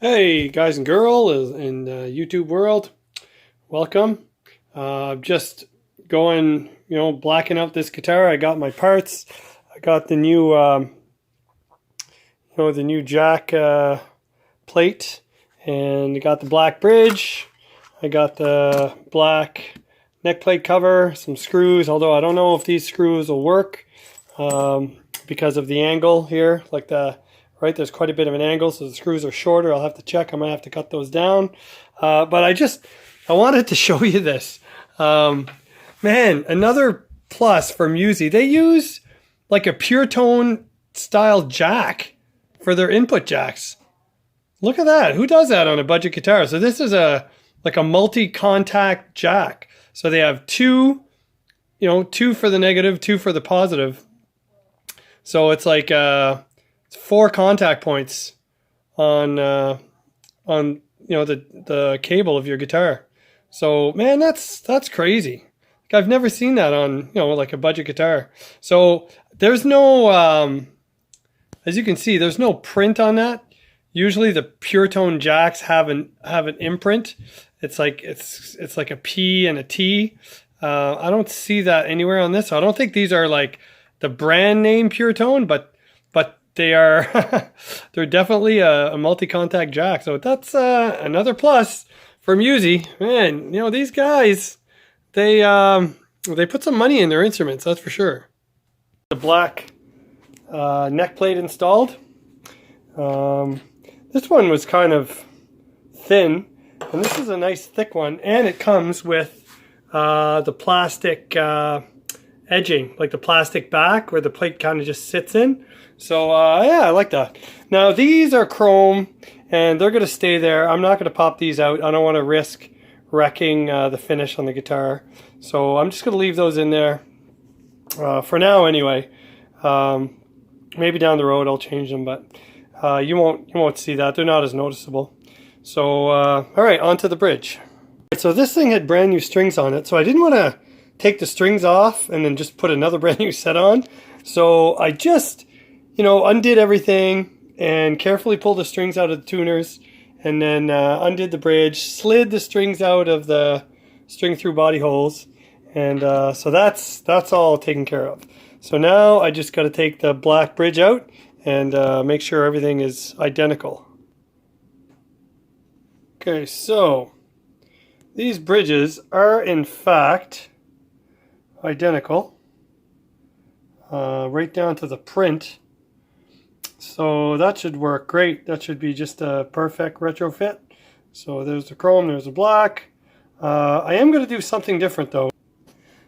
Hey guys and girls in the YouTube world, welcome. Just going, blacking out this guitar. I got my parts. I got the new, the new jack plate, and I got the black bridge. I got the black neck plate cover, some screws. Although I don't know if these screws will work because of the angle here, right, there's quite a bit of an angle, so the screws are shorter. I'll have to check. I might have to cut those down. But I wanted to show you this. Man, another plus for M-Musi. They use like a pure tone style jack for their input jacks. Look at that. Who does that on a budget guitar? So this is like a multi-contact jack. So they have two for the negative, two for the positive. So it's like 4 contact points on the cable of your guitar. So man, that's crazy. Like, I've never seen that on like a budget guitar. So there's no as you can see, there's no print on that. Usually the pure tone jacks have an imprint. It's like a P and a T. I don't see that anywhere on this. So I don't think these are like the brand name pure tone, but they are they're definitely a multi-contact jack. So that's another plus for M-Musi. Man, these guys, they put some money in their instruments, that's for sure. The black neck plate installed. This one was kind of thin, and this is a nice thick one, and it comes with the plastic edging, like the plastic back where the plate kind of just sits in. So yeah, I like that. Now these are chrome and they're going to stay there. I'm not going to pop these out. I don't want to risk wrecking the finish on the guitar. So I'm just going to leave those in there for now anyway. Maybe down the road I'll change them, but you won't see that. They're not as noticeable. So all right, on to the bridge. So this thing had brand new strings on it, so I didn't want to take the strings off and then just put another brand new set on. So I just undid everything and carefully pulled the strings out of the tuners, and then undid the bridge, slid the strings out of the string through body holes, and so that's all taken care of. So now I just got to take the black bridge out and make sure everything is identical. Okay, so these bridges are in fact identical, right down to the print. So that should work great. That should be just a perfect retrofit. So there's the chrome, there's the black. I am going to do something different though.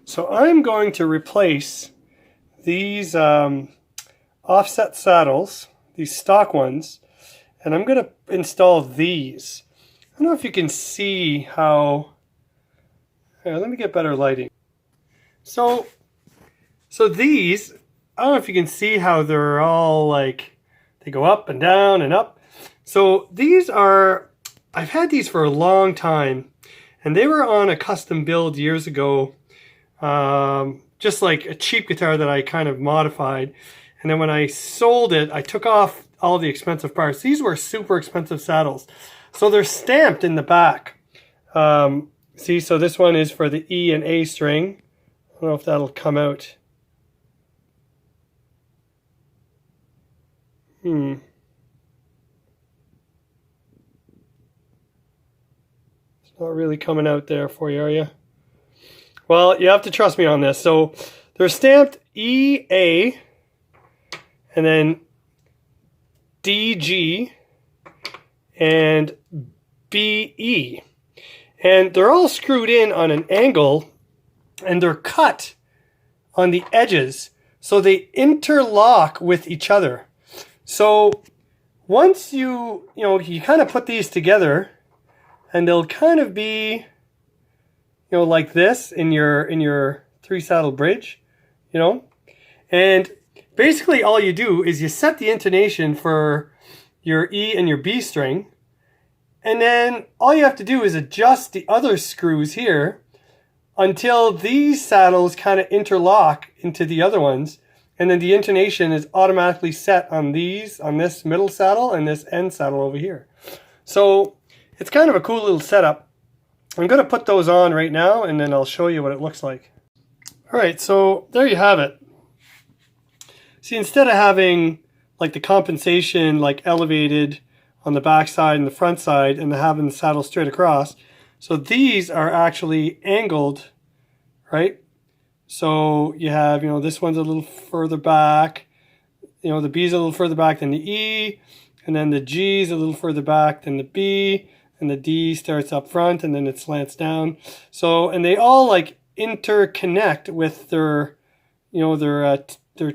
So I'm going to replace these offset saddles, these stock ones, and I'm going to install these. I don't know if you can see how... Here, let me get better lighting. So these, I don't know if you can see how they're all like, they go up and down and up. So these are, I've had these for a long time, and they were on a custom build years ago, just like a cheap guitar that I kind of modified. And then when I sold it, I took off all the expensive parts. These were super expensive saddles. So they're stamped in the back. See, so this one is for the E and A string. I don't know if that'll come out. It's not really coming out there for you, are you? Well, you have to trust me on this. So they're stamped EA and then DG and BE. And they're all screwed in on an angle, and they're cut on the edges so they interlock with each other. So once you kind of put these together, and they'll kind of be like this in your 3-saddle bridge, and basically all you do is you set the intonation for your E and your B string, and then all you have to do is adjust the other screws here until these saddles kind of interlock into the other ones, and then the intonation is automatically set on this middle saddle and this end saddle over here. So it's kind of a cool little setup. I'm going to put those on right now, and then I'll show you what it looks like. All right, so there you have it. See, instead of having like the compensation like elevated on the back side and the front side and having the saddle straight across, so these are actually angled, right? So you have, this one's a little further back, the B's a little further back than the E, and then the G's a little further back than the B, and the D starts up front and then it slants down. So, and they all like interconnect with their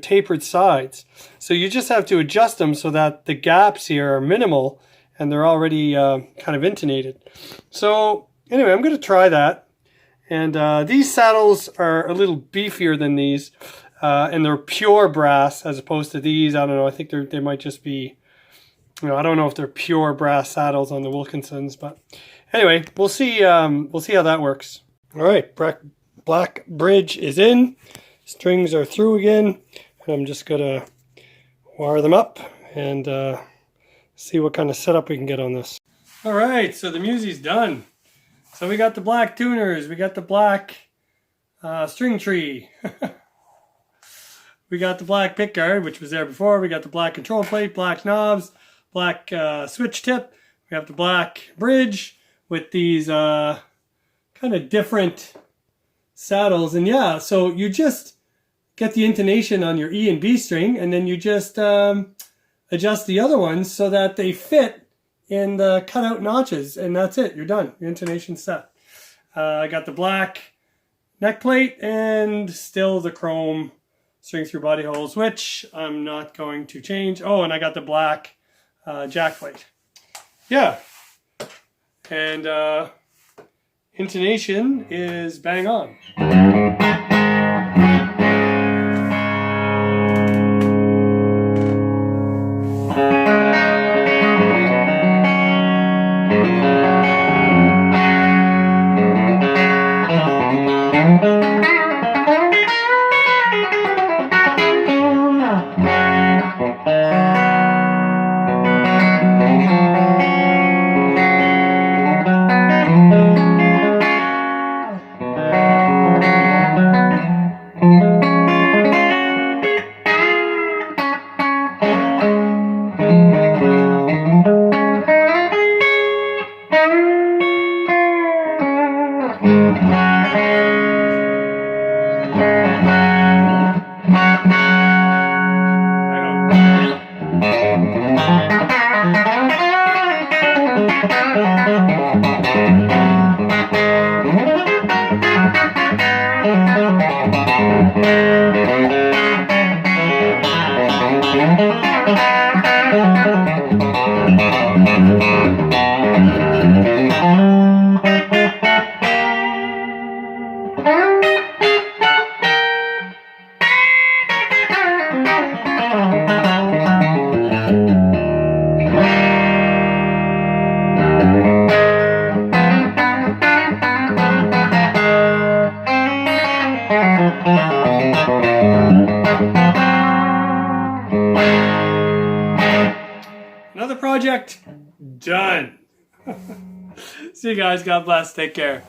tapered sides. So you just have to adjust them so that the gaps here are minimal and they're already kind of intonated. So anyway, I'm going to try that. And these saddles are a little beefier than these, and they're pure brass as opposed to these. I don't know. I think they might just be, I don't know if they're pure brass saddles on the Wilkinsons, but anyway, we'll see. We'll see how that works. All right, black bridge is in. Strings are through again, and I'm just gonna wire them up and see what kind of setup we can get on this. All right, so the M-Musi's done. So we got the black tuners, we got the black string tree, we got the black pickguard, which was there before, we got the black control plate, black knobs, black switch tip, we have the black bridge with these kind of different saddles. And yeah, so you just get the intonation on your E and B string, and then you just adjust the other ones so that they fit in the cutout notches, and that's it. You're done. Your intonation's set. I got the black neck plate and still the chrome string through body holes, which I'm not going to change. Oh, and I got the black jack plate. Yeah. And intonation is bang on. Another project done. See you guys. God bless. Take care.